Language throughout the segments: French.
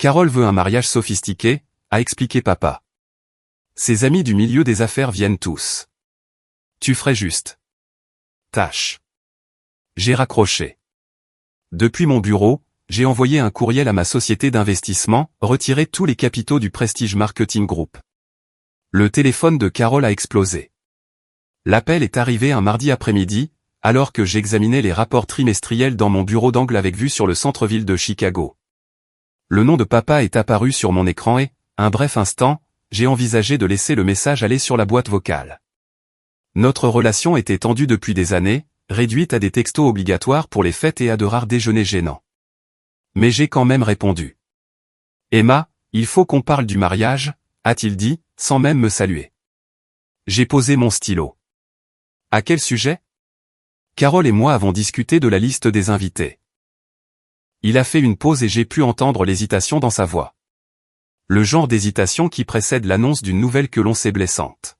Carole veut un mariage sophistiqué, a expliqué papa. Ses amis du milieu des affaires viennent tous. Tu ferais juste. Tâche. J'ai raccroché. Depuis mon bureau, j'ai envoyé un courriel à ma société d'investissement, retirer tous les capitaux du Prestige Marketing Group. Le téléphone de Carole a explosé. L'appel est arrivé un mardi après-midi, alors que j'examinais les rapports trimestriels dans mon bureau d'angle avec vue sur le centre-ville de Chicago. Le nom de papa est apparu sur mon écran et, un bref instant, j'ai envisagé de laisser le message aller sur la boîte vocale. Notre relation était tendue depuis des années, réduite à des textos obligatoires pour les fêtes et à de rares déjeuners gênants. Mais j'ai quand même répondu. Emma, il faut qu'on parle du mariage, a-t-il dit, sans même me saluer. J'ai posé mon stylo. À quel sujet? Carole et moi avons discuté de la liste des invités. Il a fait une pause et j'ai pu entendre l'hésitation dans sa voix. Le genre d'hésitation qui précède l'annonce d'une nouvelle que l'on sait blessante.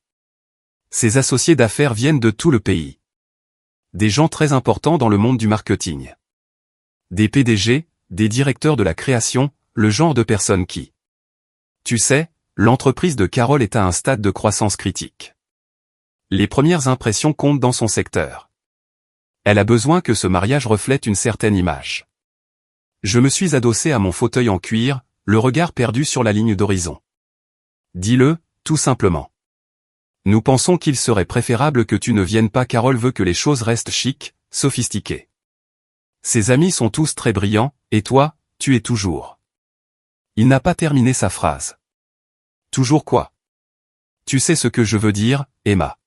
Ses associés d'affaires viennent de tout le pays. Des gens très importants dans le monde du marketing. Des PDG, des directeurs de la création, le genre de personnes qui... Tu sais, l'entreprise de Carole est à un stade de croissance critique. Les premières impressions comptent dans son secteur. Elle a besoin que ce mariage reflète une certaine image. Je me suis adossé à mon fauteuil en cuir, le regard perdu sur la ligne d'horizon. Dis-le, tout simplement. Nous pensons qu'il serait préférable que tu ne viennes pas. Carole veut que les choses restent chic, sophistiquées. Ses amis sont tous très brillants, et toi, tu es toujours. Il n'a pas terminé sa phrase. Toujours quoi? Tu sais ce que je veux dire, Emma.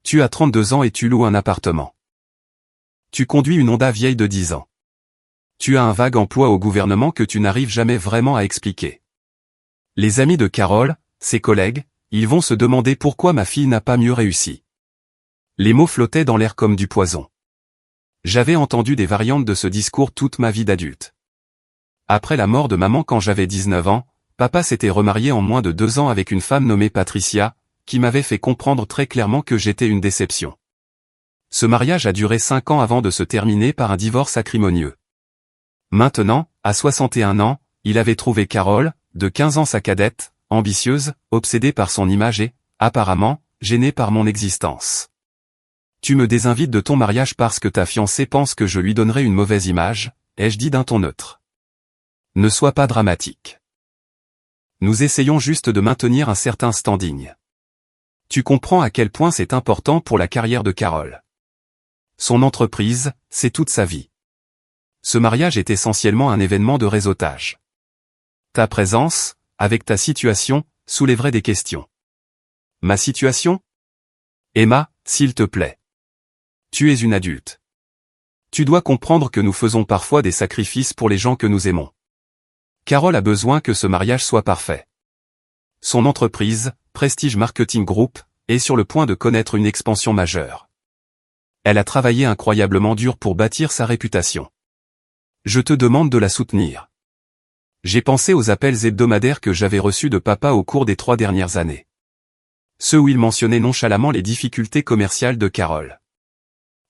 Tu as 32 ans et tu loues un appartement. Tu conduis une Honda vieille de 10 ans. Tu as un vague emploi au gouvernement que tu n'arrives jamais vraiment à expliquer. Les amis de Carole, ses collègues, ils vont se demander pourquoi ma fille n'a pas mieux réussi. Les mots flottaient dans l'air comme du poison. J'avais entendu des variantes de ce discours toute ma vie d'adulte. Après la mort de maman quand j'avais 19 ans, papa s'était remarié en moins de 2 ans avec une femme nommée Patricia, qui m'avait fait comprendre très clairement que j'étais une déception. Ce mariage a duré 5 ans avant de se terminer par un divorce acrimonieux. Maintenant, à 61 ans, il avait trouvé Carole, de 15 ans sa cadette, ambitieuse, obsédée par son image et, apparemment, gênée par mon existence. Tu me désinvites de ton mariage parce que ta fiancée pense que je lui donnerai une mauvaise image, ai-je dit d'un ton neutre. Ne sois pas dramatique. Nous essayons juste de maintenir un certain standing. Tu comprends à quel point c'est important pour la carrière de Carole. Son entreprise, c'est toute sa vie. Ce mariage est essentiellement un événement de réseautage. Ta présence, avec ta situation, soulèverait des questions. Ma situation? Emma, s'il te plaît. Tu es une adulte. Tu dois comprendre que nous faisons parfois des sacrifices pour les gens que nous aimons. Carole a besoin que ce mariage soit parfait. Son entreprise, Prestige Marketing Group, est sur le point de connaître une expansion majeure. Elle a travaillé incroyablement dur pour bâtir sa réputation. Je te demande de la soutenir. J'ai pensé aux appels hebdomadaires que j'avais reçus de papa au cours des 3 dernières années. Ceux où il mentionnait nonchalamment les difficultés commerciales de Carole.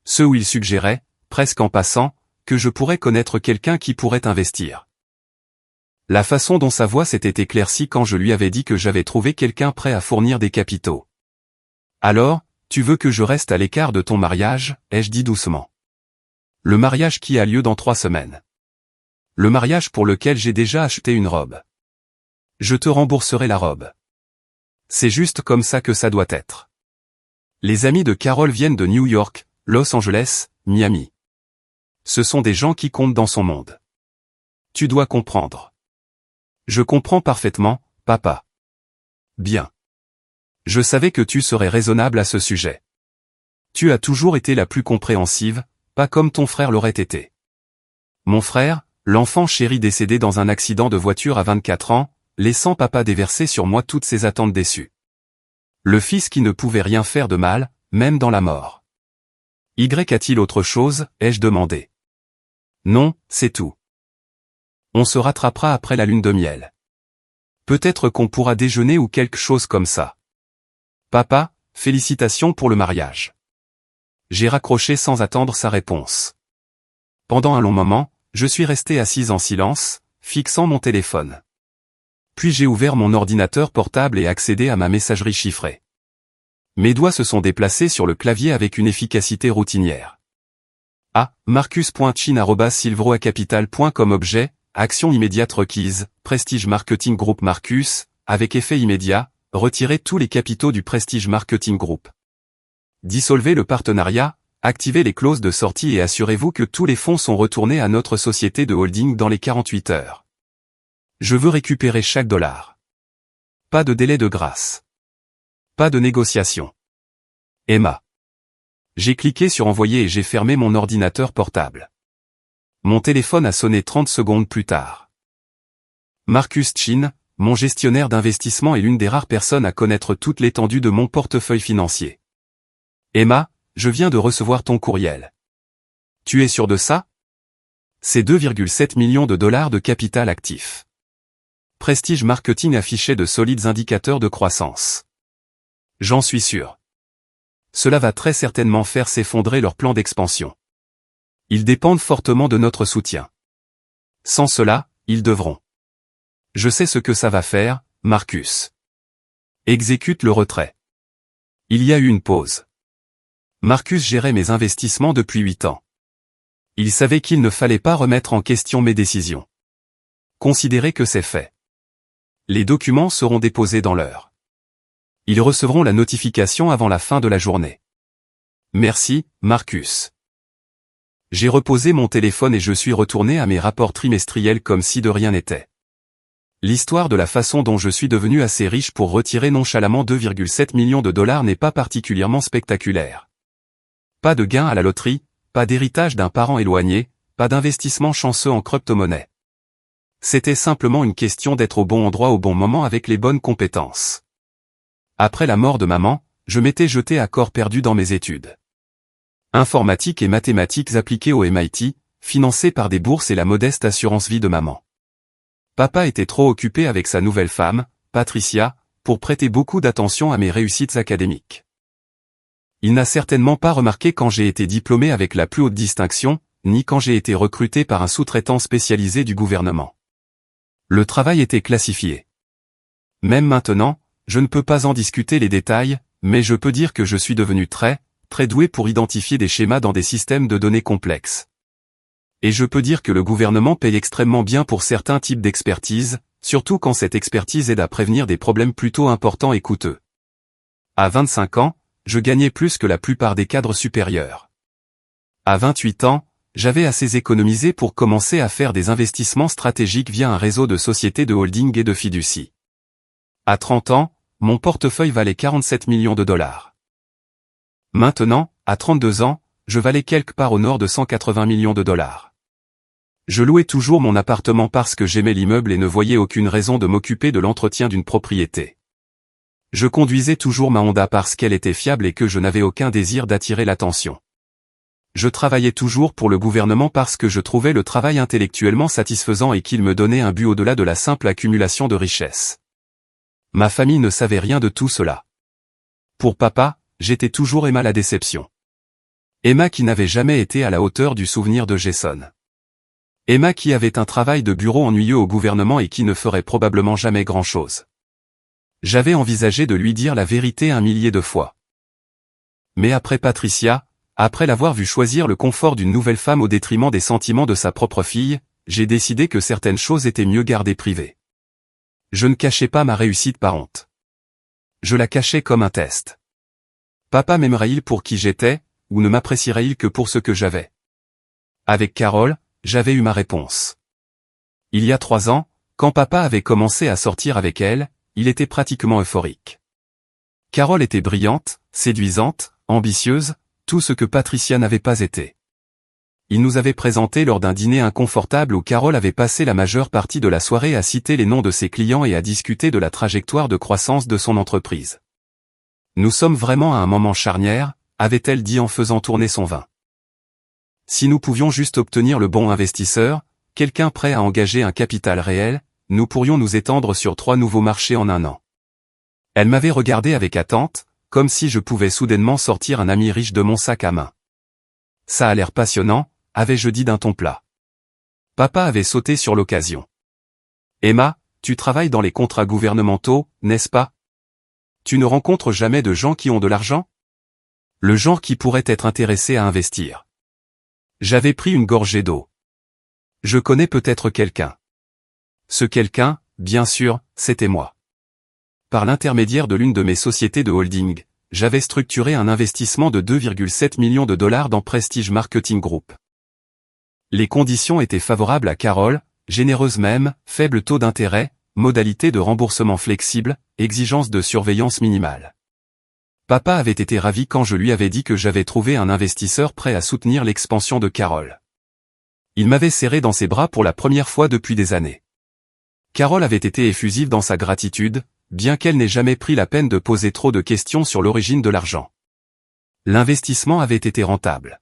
Ceux où il suggérait, presque en passant, que je pourrais connaître quelqu'un qui pourrait investir. La façon dont sa voix s'était éclaircie quand je lui avais dit que j'avais trouvé quelqu'un prêt à fournir des capitaux. Alors, tu veux que je reste à l'écart de ton mariage, ai-je dit doucement. Le mariage qui a lieu dans 3 semaines. Le mariage pour lequel j'ai déjà acheté une robe. Je te rembourserai la robe. C'est juste comme ça que ça doit être. Les amis de Carole viennent de New York, Los Angeles, Miami. Ce sont des gens qui comptent dans son monde. Tu dois comprendre. Je comprends parfaitement, papa. Bien. Je savais que tu serais raisonnable à ce sujet. Tu as toujours été la plus compréhensive, pas comme ton frère l'aurait été. Mon frère, l'enfant chéri décédé dans un accident de voiture à 24 ans, laissant papa déverser sur moi toutes ses attentes déçues. Le fils qui ne pouvait rien faire de mal, même dans la mort. Y a-t-il autre chose, ai-je demandé. Non, c'est tout. On se rattrapera après la lune de miel. Peut-être qu'on pourra déjeuner ou quelque chose comme ça. Papa, félicitations pour le mariage. J'ai raccroché sans attendre sa réponse. Pendant un long moment, je suis resté assise en silence, fixant mon téléphone. Puis j'ai ouvert mon ordinateur portable et accédé à ma messagerie chiffrée. Mes doigts se sont déplacés sur le clavier avec une efficacité routinière. Marcus.chin@silvroacapital.com Objet, action immédiate requise, Prestige Marketing Group Marcus, avec effet immédiat, retirez tous les capitaux du Prestige Marketing Group. Dissolvez le partenariat, activez les clauses de sortie et assurez-vous que tous les fonds sont retournés à notre société de holding dans les 48 heures. Je veux récupérer chaque dollar. Pas de délai de grâce. Pas de négociation. Emma. J'ai cliqué sur envoyer et j'ai fermé mon ordinateur portable. Mon téléphone a sonné 30 secondes plus tard. Marcus Chin, mon gestionnaire d'investissement est l'une des rares personnes à connaître toute l'étendue de mon portefeuille financier. Emma, je viens de recevoir ton courriel. Tu es sûr de ça? C'est 2,7 millions de dollars de capital actif. Prestige Marketing affichait de solides indicateurs de croissance. J'en suis sûr. Cela va très certainement faire s'effondrer leur plan d'expansion. Ils dépendent fortement de notre soutien. Sans cela, ils devront. Je sais ce que ça va faire, Marcus. Exécute le retrait. Il y a eu une pause. Marcus gérait mes investissements depuis 8 ans. Il savait qu'il ne fallait pas remettre en question mes décisions. Considérez que c'est fait. Les documents seront déposés dans l'heure. Ils recevront la notification avant la fin de la journée. Merci, Marcus. J'ai reposé mon téléphone et je suis retourné à mes rapports trimestriels comme si de rien n'était. L'histoire de la façon dont je suis devenu assez riche pour retirer nonchalamment 2,7 millions de dollars n'est pas particulièrement spectaculaire. Pas de gain à la loterie, pas d'héritage d'un parent éloigné, pas d'investissement chanceux en crypto-monnaie. C'était simplement une question d'être au bon endroit au bon moment avec les bonnes compétences. Après la mort de maman, je m'étais jeté à corps perdu dans mes études. Informatique et mathématiques appliquées au MIT, financées par des bourses et la modeste assurance vie de maman. Papa était trop occupé avec sa nouvelle femme, Patricia, pour prêter beaucoup d'attention à mes réussites académiques. Il n'a certainement pas remarqué quand j'ai été diplômé avec la plus haute distinction, ni quand j'ai été recruté par un sous-traitant spécialisé du gouvernement. Le travail était classifié. Même maintenant, je ne peux pas en discuter les détails, mais je peux dire que je suis devenu très doué pour identifier des schémas dans des systèmes de données complexes. Et je peux dire que le gouvernement paye extrêmement bien pour certains types d'expertise, surtout quand cette expertise aide à prévenir des problèmes plutôt importants et coûteux. À 25 ans, je gagnais plus que la plupart des cadres supérieurs. À 28 ans, j'avais assez économisé pour commencer à faire des investissements stratégiques via un réseau de sociétés de holding et de fiducie. À 30 ans, mon portefeuille valait 47 millions de dollars. Maintenant, à 32 ans, je valais quelque part au nord de 180 millions de dollars. Je louais toujours mon appartement parce que j'aimais l'immeuble et ne voyais aucune raison de m'occuper de l'entretien d'une propriété. Je conduisais toujours ma Honda parce qu'elle était fiable et que je n'avais aucun désir d'attirer l'attention. Je travaillais toujours pour le gouvernement parce que je trouvais le travail intellectuellement satisfaisant et qu'il me donnait un but au-delà de la simple accumulation de richesses. Ma famille ne savait rien de tout cela. Pour papa, j'étais toujours Emma la déception. Emma qui n'avait jamais été à la hauteur du souvenir de Jason. Emma qui avait un travail de bureau ennuyeux au gouvernement et qui ne ferait probablement jamais grand-chose. J'avais envisagé de lui dire la vérité 1 millier de fois. Mais après Patricia, après l'avoir vue choisir le confort d'une nouvelle femme au détriment des sentiments de sa propre fille, j'ai décidé que certaines choses étaient mieux gardées privées. Je ne cachais pas ma réussite par honte. Je la cachais comme un test. Papa m'aimerait-il pour qui j'étais, ou ne m'apprécierait-il que pour ce que j'avais? Avec Carole, j'avais eu ma réponse. Il y a 3 ans, quand papa avait commencé à sortir avec elle, il était pratiquement euphorique. Carole était brillante, séduisante, ambitieuse, tout ce que Patricia n'avait pas été. Il nous avait présenté lors d'un dîner inconfortable où Carole avait passé la majeure partie de la soirée à citer les noms de ses clients et à discuter de la trajectoire de croissance de son entreprise. Nous sommes vraiment à un moment charnière, avait-elle dit en faisant tourner son vin. Si nous pouvions juste obtenir le bon investisseur, quelqu'un prêt à engager un capital réel, nous pourrions nous étendre sur 3 nouveaux marchés en 1 an. Elle m'avait regardé avec attente, comme si je pouvais soudainement sortir un ami riche de mon sac à main. Ça a l'air passionnant, avais-je dit d'un ton plat. Papa avait sauté sur l'occasion. Emma, tu travailles dans les contrats gouvernementaux, n'est-ce pas? Tu ne rencontres jamais de gens qui ont de l'argent? Le genre qui pourrait être intéressé à investir. J'avais pris une gorgée d'eau. Je connais peut-être quelqu'un. Ce quelqu'un, bien sûr, c'était moi. Par l'intermédiaire de l'une de mes sociétés de holding, j'avais structuré un investissement de 2,7 millions de dollars dans Prestige Marketing Group. Les conditions étaient favorables à Carole, généreuse même, faible taux d'intérêt, modalité de remboursement flexible, exigence de surveillance minimale. Papa avait été ravi quand je lui avais dit que j'avais trouvé un investisseur prêt à soutenir l'expansion de Carole. Il m'avait serré dans ses bras pour la première fois depuis des années. Carole avait été effusive dans sa gratitude, bien qu'elle n'ait jamais pris la peine de poser trop de questions sur l'origine de l'argent. L'investissement avait été rentable.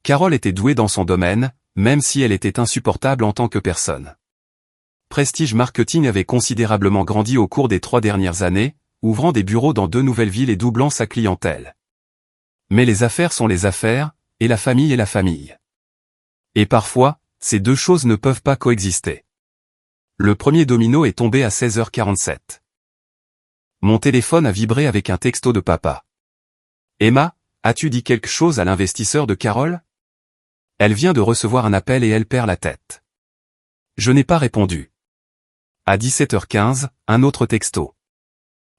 Carole était douée dans son domaine, même si elle était insupportable en tant que personne. Prestige Marketing avait considérablement grandi au cours des 3 dernières années, ouvrant des bureaux dans 2 nouvelles villes et doublant sa clientèle. Mais les affaires sont les affaires, et la famille est la famille. Et parfois, ces deux choses ne peuvent pas coexister. Le premier domino est tombé à 16h47. Mon téléphone a vibré avec un texto de papa. Emma, as-tu dit quelque chose à l'investisseur de Carole? Elle vient de recevoir un appel et elle perd la tête. Je n'ai pas répondu. À 17h15, un autre texto.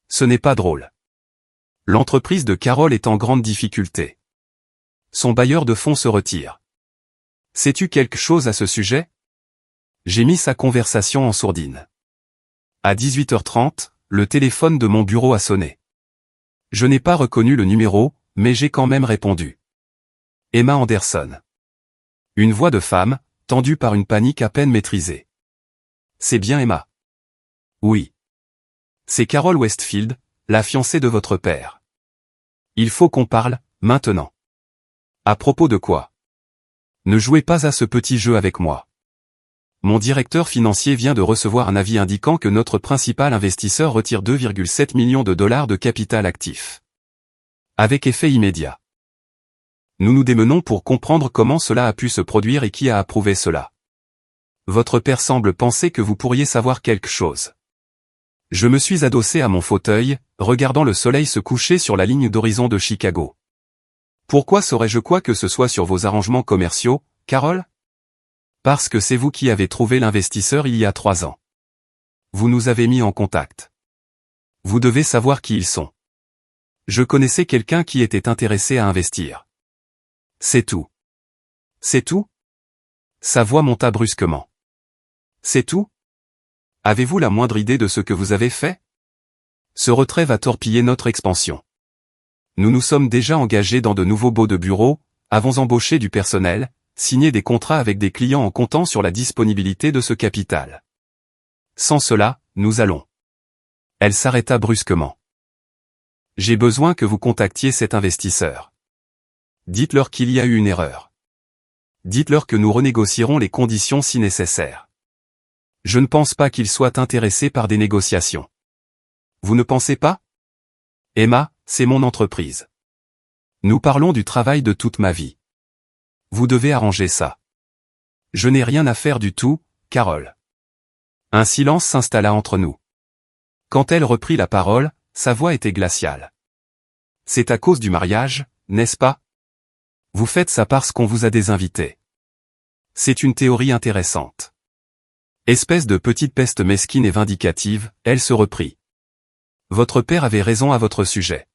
Ce n'est pas drôle. L'entreprise de Carole est en grande difficulté. Son bailleur de fonds se retire. Sais-tu quelque chose à ce sujet? J'ai mis sa conversation en sourdine. À 18h30, le téléphone de mon bureau a sonné. Je n'ai pas reconnu le numéro, mais j'ai quand même répondu. Emma Anderson. Une voix de femme, tendue par une panique à peine maîtrisée. C'est bien Emma. Oui. C'est Carole Westfield, la fiancée de votre père. Il faut qu'on parle, maintenant. À propos de quoi? Ne jouez pas à ce petit jeu avec moi. Mon directeur financier vient de recevoir un avis indiquant que notre principal investisseur retire 2,7 millions de dollars de capital actif. Avec effet immédiat. Nous nous démenons pour comprendre comment cela a pu se produire et qui a approuvé cela. Votre père semble penser que vous pourriez savoir quelque chose. Je me suis adossé à mon fauteuil, regardant le soleil se coucher sur la ligne d'horizon de Chicago. Pourquoi saurais-je quoi que ce soit sur vos arrangements commerciaux, Carole? Parce que c'est vous qui avez trouvé l'investisseur il y a 3 ans. Vous nous avez mis en contact. Vous devez savoir qui ils sont. Je connaissais quelqu'un qui était intéressé à investir. C'est tout. C'est tout? Sa voix monta brusquement. C'est tout? Avez-vous la moindre idée de ce que vous avez fait? Ce retrait va torpiller notre expansion. Nous nous sommes déjà engagés dans de nouveaux baux de bureaux, avons embauché du personnel, signé des contrats avec des clients en comptant sur la disponibilité de ce capital. Sans cela, nous allons. Elle s'arrêta brusquement. J'ai besoin que vous contactiez cet investisseur. Dites-leur qu'il y a eu une erreur. Dites-leur que nous renégocierons les conditions si nécessaire. Je ne pense pas qu'il soit intéressé par des négociations. Vous ne pensez pas? Emma, c'est mon entreprise. Nous parlons du travail de toute ma vie. Vous devez arranger ça. Je n'ai rien à faire du tout, Carole. Un silence s'installa entre nous. Quand elle reprit la parole, sa voix était glaciale. C'est à cause du mariage, n'est-ce pas? Vous faites ça parce qu'on vous a désinvité. C'est une théorie intéressante. Espèce de petite peste mesquine et vindicative, elle se reprit. Votre père avait raison à votre sujet.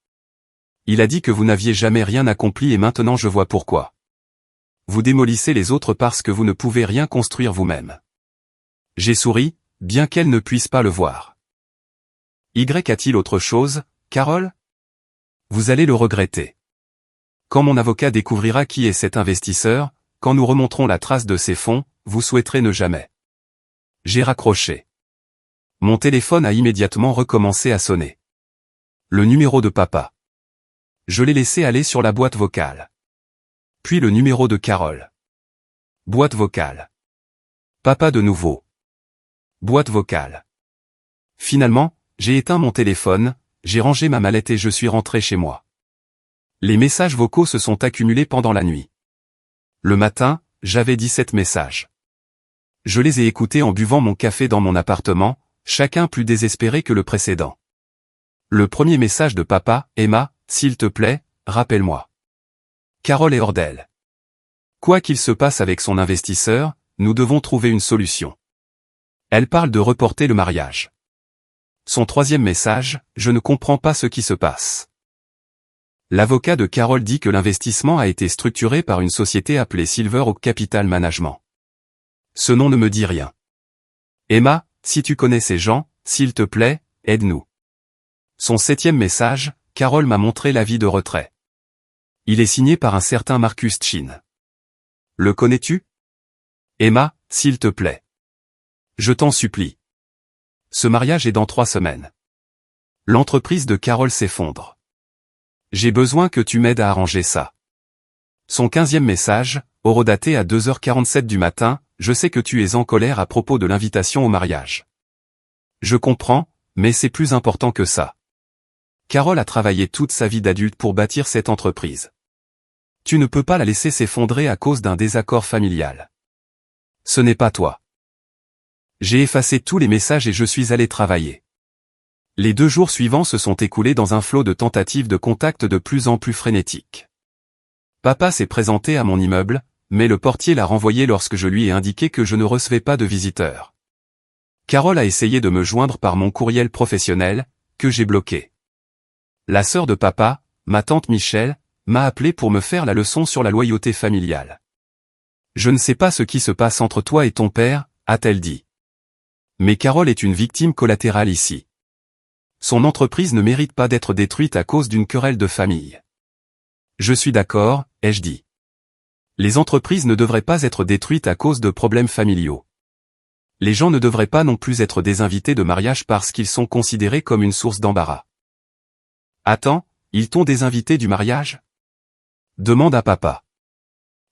Il a dit que vous n'aviez jamais rien accompli et maintenant je vois pourquoi. Vous démolissez les autres parce que vous ne pouvez rien construire vous-même. J'ai souri, bien qu'elle ne puisse pas le voir. Y a-t-il autre chose, Carole? Vous allez le regretter. Quand mon avocat découvrira qui est cet investisseur, quand nous remonterons la trace de ses fonds, vous souhaiterez ne jamais. J'ai raccroché. Mon téléphone a immédiatement recommencé à sonner. Le numéro de papa. Je l'ai laissé aller sur la boîte vocale. Puis le numéro de Carole. Boîte vocale. Papa de nouveau. Boîte vocale. Finalement, j'ai éteint mon téléphone, j'ai rangé ma mallette et je suis rentré chez moi. Les messages vocaux se sont accumulés pendant la nuit. Le matin, j'avais 17 messages. Je les ai écoutés en buvant mon café dans mon appartement, chacun plus désespéré que le précédent. Le premier message de papa, Emma, s'il te plaît, rappelle-moi. Carole est hors d'elle. Quoi qu'il se passe avec son investisseur, nous devons trouver une solution. Elle parle de reporter le mariage. Son troisième message, je ne comprends pas ce qui se passe. L'avocat de Carole dit que l'investissement a été structuré par une société appelée Silver Oak Capital Management. Ce nom ne me dit rien. Emma, si tu connais ces gens, s'il te plaît, aide-nous. Son septième message, Carole m'a montré l'avis de retrait. Il est signé par un certain Marcus Chin. Le connais-tu? Emma, s'il te plaît. Je t'en supplie. Ce mariage est dans 3 semaines. L'entreprise de Carole s'effondre. J'ai besoin que tu m'aides à arranger ça. Son 15e message, horodaté à 2h47 du matin, je sais que tu es en colère à propos de l'invitation au mariage. Je comprends, mais c'est plus important que ça. Carole a travaillé toute sa vie d'adulte pour bâtir cette entreprise. Tu ne peux pas la laisser s'effondrer à cause d'un désaccord familial. Ce n'est pas toi. J'ai effacé tous les messages et je suis allé travailler. Les 2 jours suivants se sont écoulés dans un flot de tentatives de contact de plus en plus frénétiques. Papa s'est présenté à mon immeuble, mais le portier l'a renvoyé lorsque je lui ai indiqué que je ne recevais pas de visiteurs. Carole a essayé de me joindre par mon courriel professionnel, que j'ai bloqué. La sœur de papa, ma tante Michel, m'a appelé pour me faire la leçon sur la loyauté familiale. Je ne sais pas ce qui se passe entre toi et ton père, a-t-elle dit. Mais Carole est une victime collatérale ici. Son entreprise ne mérite pas d'être détruite à cause d'une querelle de famille. Je suis d'accord, ai-je dit. Les entreprises ne devraient pas être détruites à cause de problèmes familiaux. Les gens ne devraient pas non plus être des invités de mariage parce qu'ils sont considérés comme une source d'embarras. Attends, ils t'ont désinvité du mariage? Demande à papa.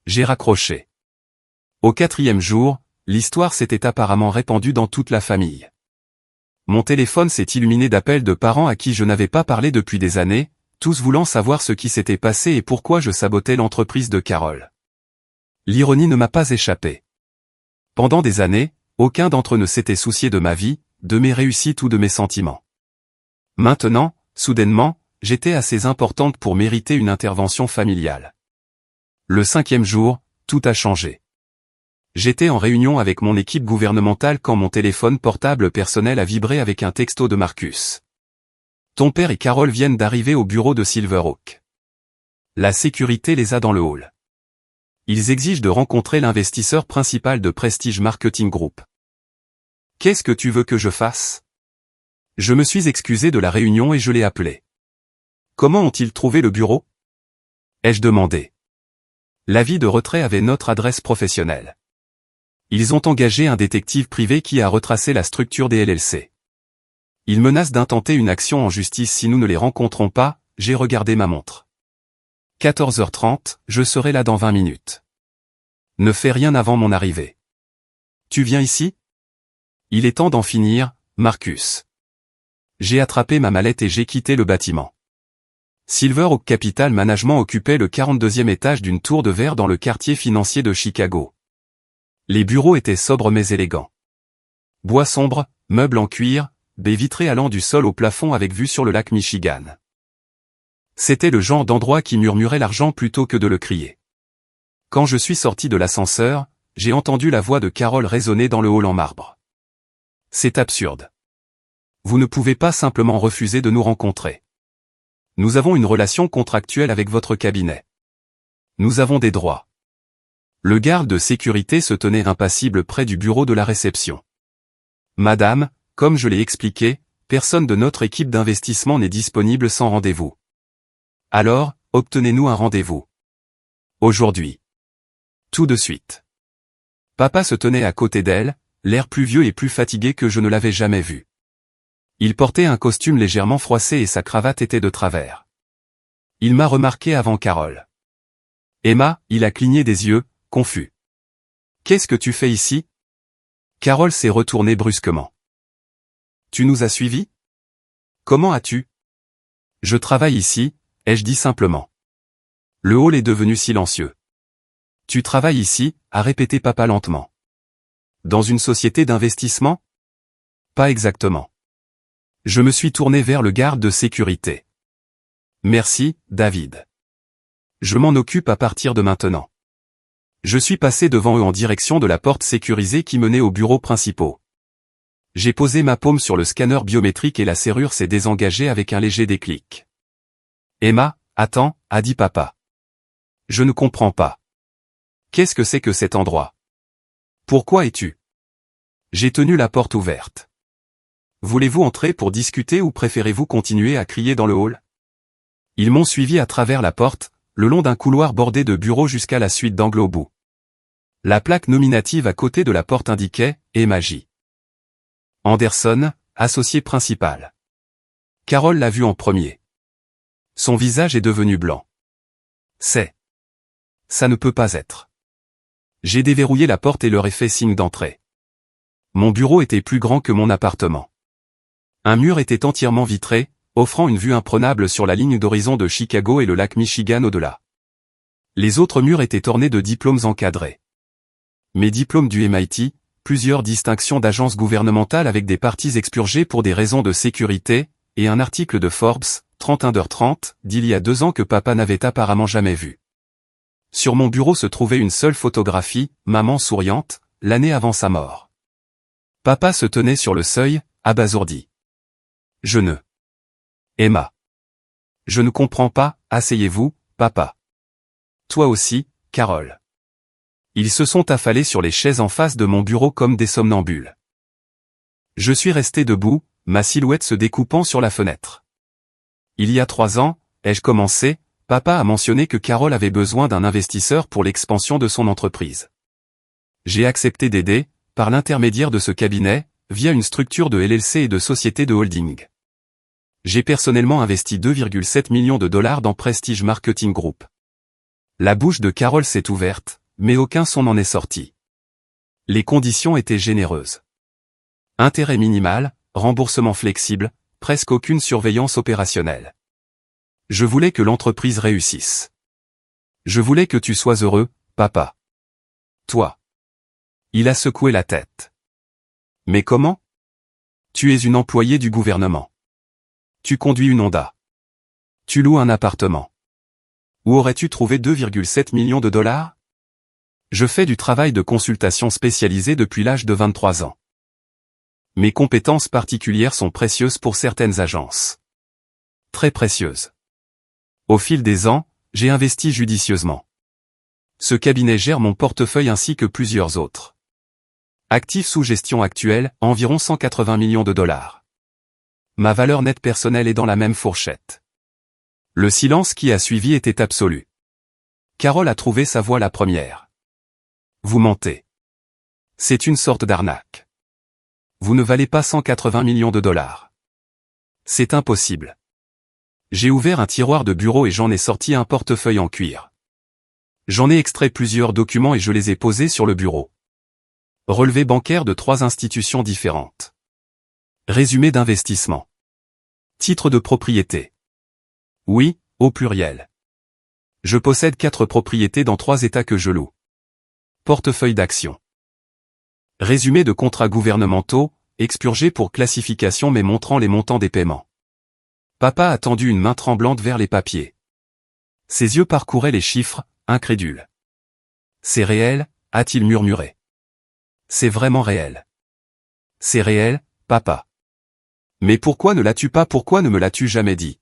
J'ai raccroché. Au 4e jour, l'histoire s'était apparemment répandue dans toute la famille. Mon téléphone s'est illuminé d'appels de parents à qui je n'avais pas parlé depuis des années, tous voulant savoir ce qui s'était passé et pourquoi je sabotais l'entreprise de Carole. L'ironie ne m'a pas échappé. Pendant des années, aucun d'entre eux ne s'était soucié de ma vie, de mes réussites ou de mes sentiments. Maintenant, soudainement, j'étais assez importante pour mériter une intervention familiale. Le 5e jour, tout a changé. J'étais en réunion avec mon équipe gouvernementale quand mon téléphone portable personnel a vibré avec un texto de Marcus. Ton père et Carole viennent d'arriver au bureau de Silver Oak. La sécurité les a dans le hall. Ils exigent de rencontrer l'investisseur principal de Prestige Marketing Group. Qu'est-ce que tu veux que je fasse? Je me suis excusé de la réunion et je l'ai appelé. Comment ont-ils trouvé le bureau? Ai-je demandé. L'avis de retrait avait notre adresse professionnelle. Ils ont engagé un détective privé qui a retracé la structure des LLC. Ils menacent d'intenter une action en justice si nous ne les rencontrons pas, j'ai regardé ma montre. 14h30, je serai là dans 20 minutes. Ne fais rien avant mon arrivée. Tu viens ici? Il est temps d'en finir, Marcus. J'ai attrapé ma mallette et j'ai quitté le bâtiment. Silver Oak Capital Management occupait le 42e étage d'une tour de verre dans le quartier financier de Chicago. Les bureaux étaient sobres mais élégants. Bois sombre, meubles en cuir, baies vitrées allant du sol au plafond avec vue sur le lac Michigan. C'était le genre d'endroit qui murmurait l'argent plutôt que de le crier. Quand je suis sorti de l'ascenseur, j'ai entendu la voix de Carole résonner dans le hall en marbre. C'est absurde. Vous ne pouvez pas simplement refuser de nous rencontrer. Nous avons une relation contractuelle avec votre cabinet. Nous avons des droits. Le garde de sécurité se tenait impassible près du bureau de la réception. Madame, comme je l'ai expliqué, personne de notre équipe d'investissement n'est disponible sans rendez-vous. Alors, obtenez-nous un rendez-vous. Aujourd'hui. Tout de suite. Papa se tenait à côté d'elle, l'air plus vieux et plus fatigué que je ne l'avais jamais vu. Il portait un costume légèrement froissé et sa cravate était de travers. Il m'a remarqué avant Carole. Emma, il a cligné des yeux, confus. Qu'est-ce que tu fais ici? Carole s'est retournée brusquement. Tu nous as suivis? Comment as-tu? Je travaille ici, ai-je dit simplement. Le hall est devenu silencieux. Tu travailles ici, a répété papa lentement. Dans une société d'investissement? Pas exactement. Je me suis tourné vers le garde de sécurité. Merci, David. Je m'en occupe à partir de maintenant. Je suis passé devant eux en direction de la porte sécurisée qui menait aux bureaux principaux. J'ai posé ma paume sur le scanner biométrique et la serrure s'est désengagée avec un léger déclic. Emma, attends, a dit papa. Je ne comprends pas. Qu'est-ce que c'est que cet endroit? Pourquoi es-tu? J'ai tenu la porte ouverte. Voulez-vous entrer pour discuter ou préférez-vous continuer à crier dans le hall? Ils m'ont suivi à travers la porte, le long d'un couloir bordé de bureaux jusqu'à la suite d'angle au bout. La plaque nominative à côté de la porte indiquait « Emma J. Anderson, associé principal ». Carole l'a vu en premier. Son visage est devenu blanc. Ça ne peut pas être. J'ai déverrouillé la porte et leur ai fait signe d'entrée. Mon bureau était plus grand que mon appartement. Un mur était entièrement vitré, offrant une vue imprenable sur la ligne d'horizon de Chicago et le lac Michigan au-delà. Les autres murs étaient ornés de diplômes encadrés. Mes diplômes du MIT, plusieurs distinctions d'agences gouvernementales avec des parties expurgées pour des raisons de sécurité, et un article de Forbes, 31h30, d'il y a 2 ans que papa n'avait apparemment jamais vu. Sur mon bureau se trouvait une seule photographie, maman souriante, l'année avant sa mort. Papa se tenait sur le seuil, abasourdi. Emma. Je ne comprends pas, asseyez-vous, papa. Toi aussi, Carole. Ils se sont affalés sur les chaises en face de mon bureau comme des somnambules. Je suis resté debout, ma silhouette se découpant sur la fenêtre. Il y a 3 ans, ai-je commencé, papa a mentionné que Carole avait besoin d'un investisseur pour l'expansion de son entreprise. J'ai accepté d'aider, par l'intermédiaire de ce cabinet, via une structure de LLC et de société de holding. J'ai personnellement investi 2,7 millions de dollars dans Prestige Marketing Group. La bouche de Carole s'est ouverte, mais aucun son n'en est sorti. Les conditions étaient généreuses. Intérêt minimal, remboursement flexible, presque aucune surveillance opérationnelle. Je voulais que l'entreprise réussisse. Je voulais que tu sois heureux, papa. Toi. Il a secoué la tête. Mais comment? Tu es une employée du gouvernement. Tu conduis une Honda. Tu loues un appartement. Où aurais-tu trouvé 2,7 millions de dollars? Je fais du travail de consultation spécialisé depuis l'âge de 23 ans. Mes compétences particulières sont précieuses pour certaines agences. Très précieuses. Au fil des ans, j'ai investi judicieusement. Ce cabinet gère mon portefeuille ainsi que plusieurs autres. Actifs sous gestion actuelle, environ 180 millions de dollars. Ma valeur nette personnelle est dans la même fourchette. Le silence qui a suivi était absolu. Carole a trouvé sa voix la première. Vous mentez. C'est une sorte d'arnaque. Vous ne valez pas 180 millions de dollars. C'est impossible. J'ai ouvert un tiroir de bureau et j'en ai sorti un portefeuille en cuir. J'en ai extrait plusieurs documents et je les ai posés sur le bureau. Relevé bancaire de 3 institutions différentes. Résumé d'investissement. Titre de propriété. Oui, au pluriel. Je possède 4 propriétés dans 3 États que je loue. Portefeuille d'actions. Résumé de contrats gouvernementaux, expurgés pour classification mais montrant les montants des paiements. Papa a tendu une main tremblante vers les papiers. Ses yeux parcouraient les chiffres, incrédules. C'est réel, a-t-il murmuré. C'est vraiment réel. C'est réel, papa. Mais pourquoi ne l'as-tu pas, pourquoi ne me l'as-tu jamais dit?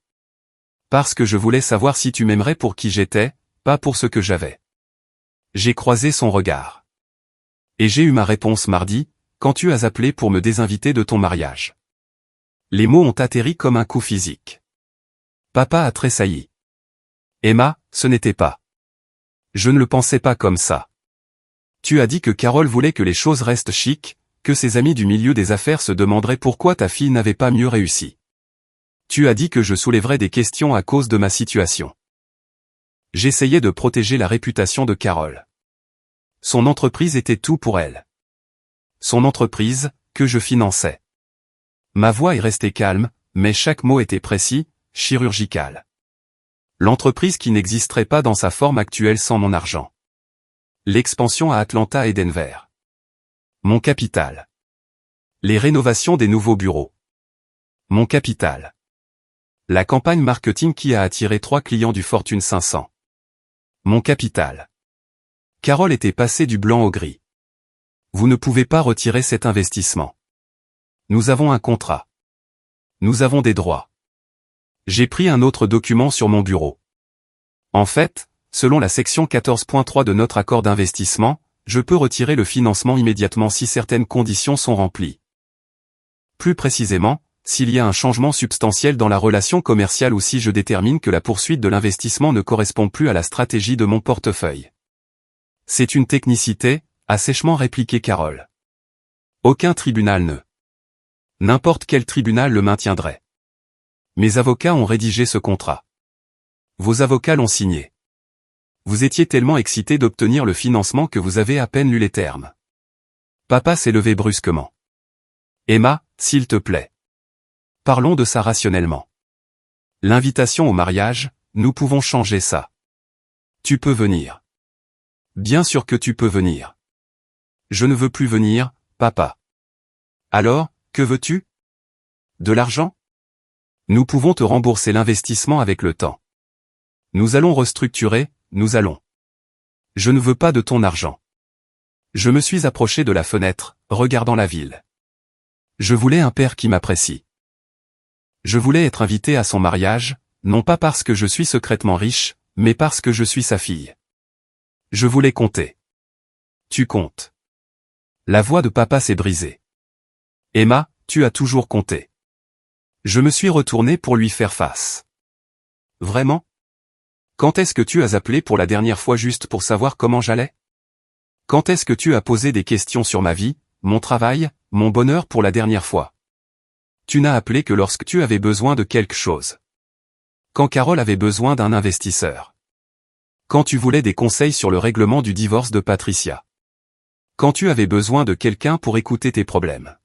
Parce que je voulais savoir si tu m'aimerais pour qui j'étais, pas pour ce que j'avais. J'ai croisé son regard. Et j'ai eu ma réponse mardi, quand tu as appelé pour me désinviter de ton mariage. Les mots ont atterri comme un coup physique. Papa a tressailli. Emma, ce n'était pas. Je ne le pensais pas comme ça. Tu as dit que Carole voulait que les choses restent chic, que ses amis du milieu des affaires se demanderaient pourquoi ta fille n'avait pas mieux réussi. Tu as dit que je soulèverais des questions à cause de ma situation. J'essayais de protéger la réputation de Carole. Son entreprise était tout pour elle. Son entreprise, que je finançais. Ma voix est restée calme, mais chaque mot était précis, chirurgical. L'entreprise qui n'existerait pas dans sa forme actuelle sans mon argent. L'expansion à Atlanta et Denver. Mon capital. Les rénovations des nouveaux bureaux. Mon capital. La campagne marketing qui a attiré 3 clients du Fortune 500. Mon capital. Carole était passée du blanc au gris. Vous ne pouvez pas retirer cet investissement. Nous avons un contrat. Nous avons des droits. J'ai pris un autre document sur mon bureau. En fait, selon la section 14.3 de notre accord d'investissement, je peux retirer le financement immédiatement si certaines conditions sont remplies. Plus précisément, s'il y a un changement substantiel dans la relation commerciale ou si je détermine que la poursuite de l'investissement ne correspond plus à la stratégie de mon portefeuille. C'est une technicité, a sèchement répliqué Carole. Aucun tribunal ne. N'importe quel tribunal le maintiendrait. Mes avocats ont rédigé ce contrat. Vos avocats l'ont signé. Vous étiez tellement excité d'obtenir le financement que vous avez à peine lu les termes. Papa s'est levé brusquement. Emma, s'il te plaît. Parlons de ça rationnellement. L'invitation au mariage, nous pouvons changer ça. Tu peux venir. Bien sûr que tu peux venir. Je ne veux plus venir, papa. Alors, que veux-tu? De l'argent? Nous pouvons te rembourser l'investissement avec le temps. Nous allons restructurer, nous allons. Je ne veux pas de ton argent. Je me suis approché de la fenêtre, regardant la ville. Je voulais un père qui m'apprécie. Je voulais être invité à son mariage, non pas parce que je suis secrètement riche, mais parce que je suis sa fille. Je voulais compter. Tu comptes. La voix de papa s'est brisée. Emma, tu as toujours compté. Je me suis retourné pour lui faire face. Vraiment? Quand est-ce que tu as appelé pour la dernière fois juste pour savoir comment j'allais? Quand est-ce que tu as posé des questions sur ma vie, mon travail, mon bonheur pour la dernière fois? Tu n'as appelé que lorsque tu avais besoin de quelque chose. Quand Carole avait besoin d'un investisseur. Quand tu voulais des conseils sur le règlement du divorce de Patricia. Quand tu avais besoin de quelqu'un pour écouter tes problèmes.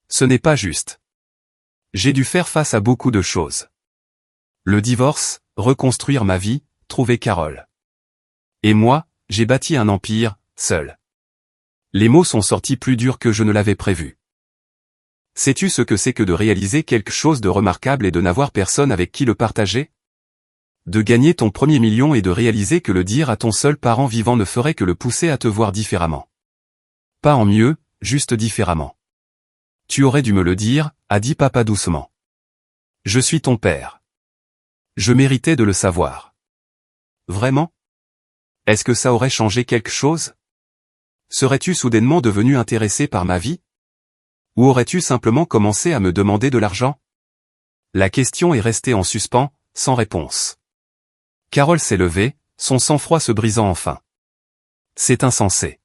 Ce n'est pas juste. J'ai dû faire face à beaucoup de choses. Le divorce, reconstruire ma vie, trouver Carole. Et moi, j'ai bâti un empire, seul. Les mots sont sortis plus durs que je ne l'avais prévu. Sais-tu ce que c'est que de réaliser quelque chose de remarquable et de n'avoir personne avec qui le partager? De gagner ton premier million et de réaliser que le dire à ton seul parent vivant ne ferait que le pousser à te voir différemment. Pas en mieux, juste différemment. Tu aurais dû me le dire, a dit papa doucement. Je suis ton père. Je méritais de le savoir. Vraiment? Est-ce que ça aurait changé quelque chose? Serais-tu soudainement devenu intéressé par ma vie? Ou aurais-tu simplement commencé à me demander de l'argent? La question est restée en suspens, sans réponse. Carole s'est levée, son sang-froid se brisant enfin. C'est insensé.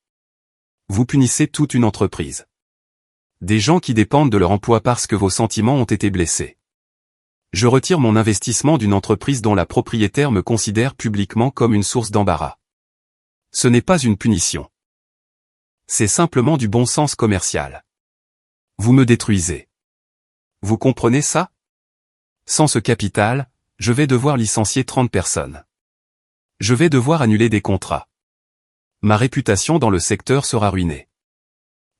Vous punissez toute une entreprise. Des gens qui dépendent de leur emploi parce que vos sentiments ont été blessés. Je retire mon investissement d'une entreprise dont la propriétaire me considère publiquement comme une source d'embarras. Ce n'est pas une punition. C'est simplement du bon sens commercial. Vous me détruisez. Vous comprenez ça? Sans ce capital, je vais devoir licencier 30 personnes. Je vais devoir annuler des contrats. Ma réputation dans le secteur sera ruinée.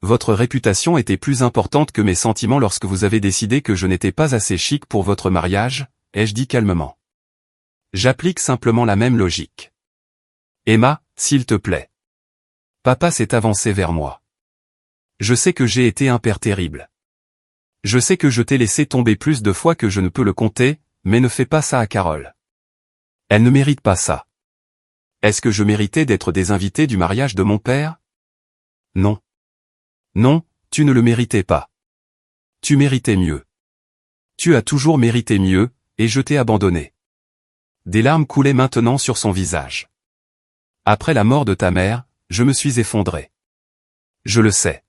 Votre réputation était plus importante que mes sentiments lorsque vous avez décidé que je n'étais pas assez chic pour votre mariage, ai-je dit calmement. J'applique simplement la même logique. Emma, s'il te plaît. Papa s'est avancé vers moi. Je sais que j'ai été un père terrible. Je sais que je t'ai laissé tomber plus de fois que je ne peux le compter, mais ne fais pas ça à Carole. Elle ne mérite pas ça. Est-ce que je méritais d'être des invités du mariage de mon père? Non. Non, tu ne le méritais pas. Tu méritais mieux. Tu as toujours mérité mieux, et je t'ai abandonné. Des larmes coulaient maintenant sur son visage. Après la mort de ta mère, je me suis effondré. Je le sais.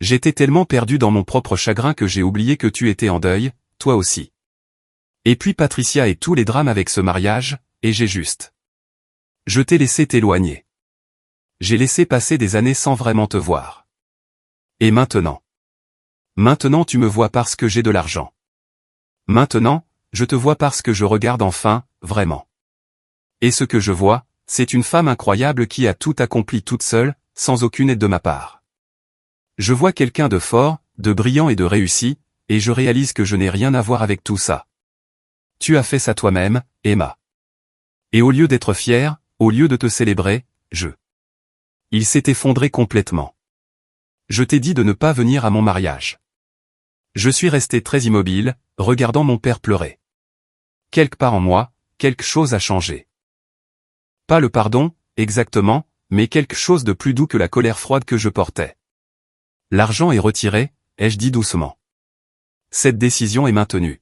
J'étais tellement perdu dans mon propre chagrin que j'ai oublié que tu étais en deuil, toi aussi. Et puis Patricia et tous les drames avec ce mariage, et j'ai juste. Je t'ai laissé t'éloigner. J'ai laissé passer des années sans vraiment te voir. Et maintenant? Maintenant tu me vois parce que j'ai de l'argent. Maintenant, je te vois parce que je regarde enfin, vraiment. Et ce que je vois, c'est une femme incroyable qui a tout accompli toute seule, sans aucune aide de ma part. Je vois quelqu'un de fort, de brillant et de réussi, et je réalise que je n'ai rien à voir avec tout ça. Tu as fait ça toi-même, Emma. Et au lieu d'être fier, au lieu de te célébrer, Il s'est effondré complètement. Je t'ai dit de ne pas venir à mon mariage. Je suis resté très immobile, regardant mon père pleurer. Quelque part en moi, quelque chose a changé. Pas le pardon, exactement, mais quelque chose de plus doux que la colère froide que je portais. L'argent est retiré, ai-je dit doucement. Cette décision est maintenue.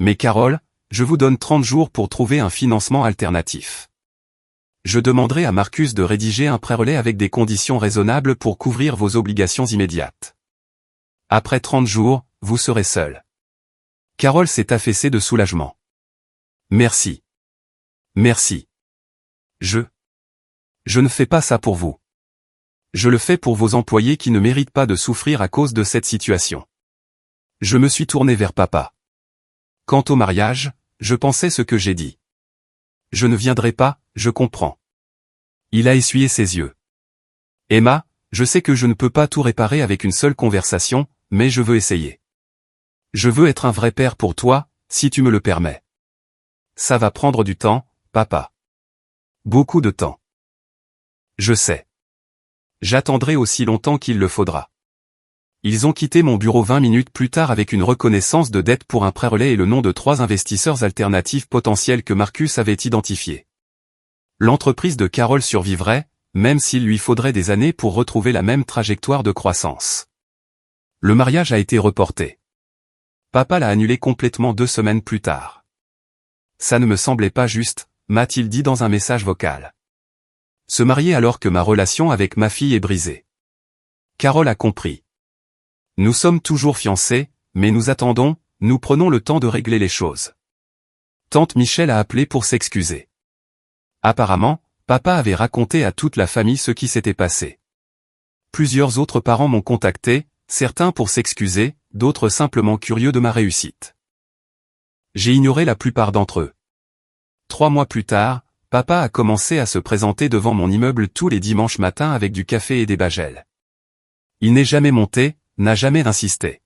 Mais Carole, je vous donne 30 jours pour trouver un financement alternatif. Je demanderai à Marcus de rédiger un pré-relais avec des conditions raisonnables pour couvrir vos obligations immédiates. Après 30 jours, vous serez seul. Carole s'est affaissée de soulagement. Merci. Merci. Je ne fais pas ça pour vous. Je le fais pour vos employés qui ne méritent pas de souffrir à cause de cette situation. Je me suis tourné vers papa. Quant au mariage, je pensais ce que j'ai dit. Je ne viendrai pas, je comprends. Il a essuyé ses yeux. Emma, je sais que je ne peux pas tout réparer avec une seule conversation, mais je veux essayer. Je veux être un vrai père pour toi, si tu me le permets. Ça va prendre du temps, papa. Beaucoup de temps. Je sais. J'attendrai aussi longtemps qu'il le faudra. Ils ont quitté mon bureau 20 minutes plus tard avec une reconnaissance de dette pour un pré-relais et le nom de 3 investisseurs alternatifs potentiels que Marcus avait identifiés. L'entreprise de Carole survivrait, même s'il lui faudrait des années pour retrouver la même trajectoire de croissance. Le mariage a été reporté. Papa l'a annulé complètement 2 semaines plus tard. Ça ne me semblait pas juste, m'a-t-il dit dans un message vocal. Se marier alors que ma relation avec ma fille est brisée. Carole a compris. Nous sommes toujours fiancés, mais nous attendons, nous prenons le temps de régler les choses. Tante Michel a appelé pour s'excuser. Apparemment, papa avait raconté à toute la famille ce qui s'était passé. Plusieurs autres parents m'ont contacté, certains pour s'excuser, d'autres simplement curieux de ma réussite. J'ai ignoré la plupart d'entre eux. 3 mois plus tard, papa a commencé à se présenter devant mon immeuble tous les dimanches matins avec du café et des bagels. Il n'est jamais monté, n'a jamais insisté.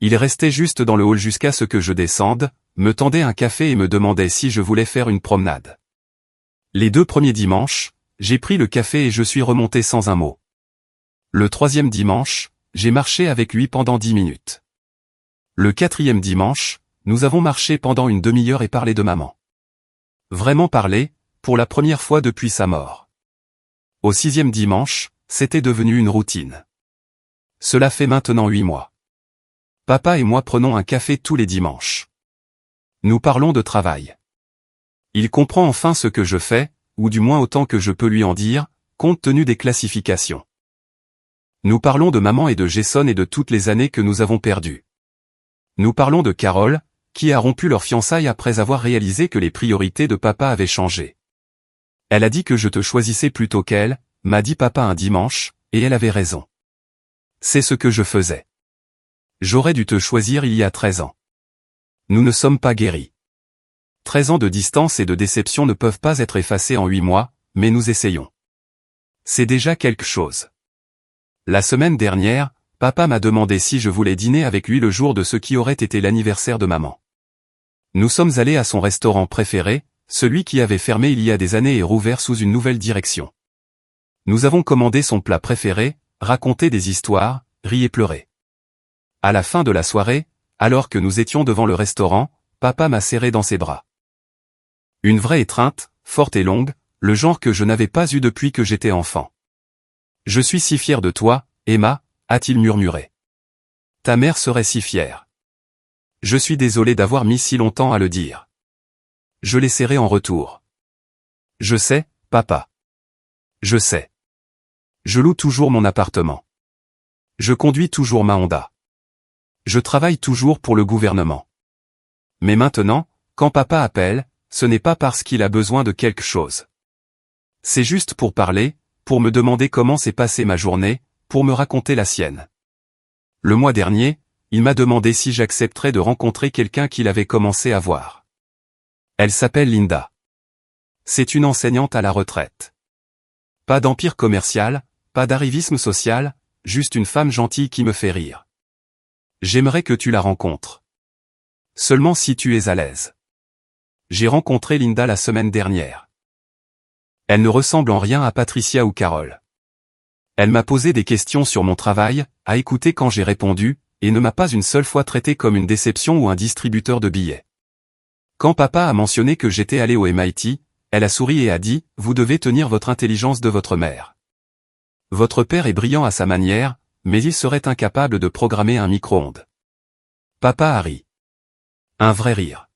Il restait juste dans le hall jusqu'à ce que je descende, me tendait un café et me demandait si je voulais faire une promenade. Les 2 premiers dimanches, j'ai pris le café et je suis remonté sans un mot. Le 3e dimanche, j'ai marché avec lui pendant 10 minutes. Le 4e dimanche, nous avons marché pendant une demi-heure et parlé de maman. Vraiment parlé, pour la première fois depuis sa mort. Au 6e dimanche, c'était devenu une routine. Cela fait maintenant 8 mois. Papa et moi prenons un café tous les dimanches. Nous parlons de travail. Il comprend enfin ce que je fais, ou du moins autant que je peux lui en dire, compte tenu des classifications. Nous parlons de maman et de Jason et de toutes les années que nous avons perdues. Nous parlons de Carole, qui a rompu leur fiançailles après avoir réalisé que les priorités de papa avaient changé. Elle a dit que je te choisissais plutôt qu'elle, m'a dit papa un dimanche, et elle avait raison. C'est ce que je faisais. J'aurais dû te choisir il y a 13 ans. Nous ne sommes pas guéris. 13 ans de distance et de déception ne peuvent pas être effacés en 8 mois, mais nous essayons. C'est déjà quelque chose. La semaine dernière, papa m'a demandé si je voulais dîner avec lui le jour de ce qui aurait été l'anniversaire de maman. Nous sommes allés à son restaurant préféré, celui qui avait fermé il y a des années et rouvert sous une nouvelle direction. Nous avons commandé son plat préféré, raconté des histoires, ri et pleuré. À la fin de la soirée, alors que nous étions devant le restaurant, papa m'a serré dans ses bras. Une vraie étreinte, forte et longue, le genre que je n'avais pas eu depuis que j'étais enfant. Je suis si fier de toi, Emma, a-t-il murmuré. Ta mère serait si fière. Je suis désolé d'avoir mis si longtemps à le dire. Je l'ai serré en retour. Je sais, papa. Je sais. Je loue toujours mon appartement. Je conduis toujours ma Honda. Je travaille toujours pour le gouvernement. Mais maintenant, quand papa appelle, ce n'est pas parce qu'il a besoin de quelque chose. C'est juste pour parler, pour me demander comment s'est passée ma journée, pour me raconter la sienne. Le mois dernier, il m'a demandé si j'accepterais de rencontrer quelqu'un qu'il avait commencé à voir. Elle s'appelle Linda. C'est une enseignante à la retraite. Pas d'empire commercial, pas d'arrivisme social, juste une femme gentille qui me fait rire. J'aimerais que tu la rencontres. Seulement si tu es à l'aise. J'ai rencontré Linda la semaine dernière. Elle ne ressemble en rien à Patricia ou Carole. Elle m'a posé des questions sur mon travail, a écouté quand j'ai répondu, et ne m'a pas une seule fois traité comme une déception ou un distributeur de billets. Quand papa a mentionné que j'étais allé au MIT, elle a souri et a dit « Vous devez tenir votre intelligence de votre mère. Votre père est brillant à sa manière, mais il serait incapable de programmer un micro-ondes. » Papa a ri. Un vrai rire.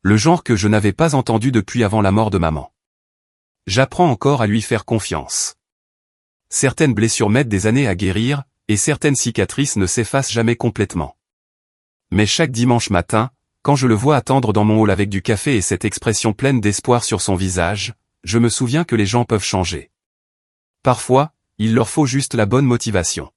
Le genre que je n'avais pas entendu depuis avant la mort de maman. J'apprends encore à lui faire confiance. Certaines blessures mettent des années à guérir, et certaines cicatrices ne s'effacent jamais complètement. Mais chaque dimanche matin, quand je le vois attendre dans mon hall avec du café et cette expression pleine d'espoir sur son visage, je me souviens que les gens peuvent changer. Parfois, il leur faut juste la bonne motivation.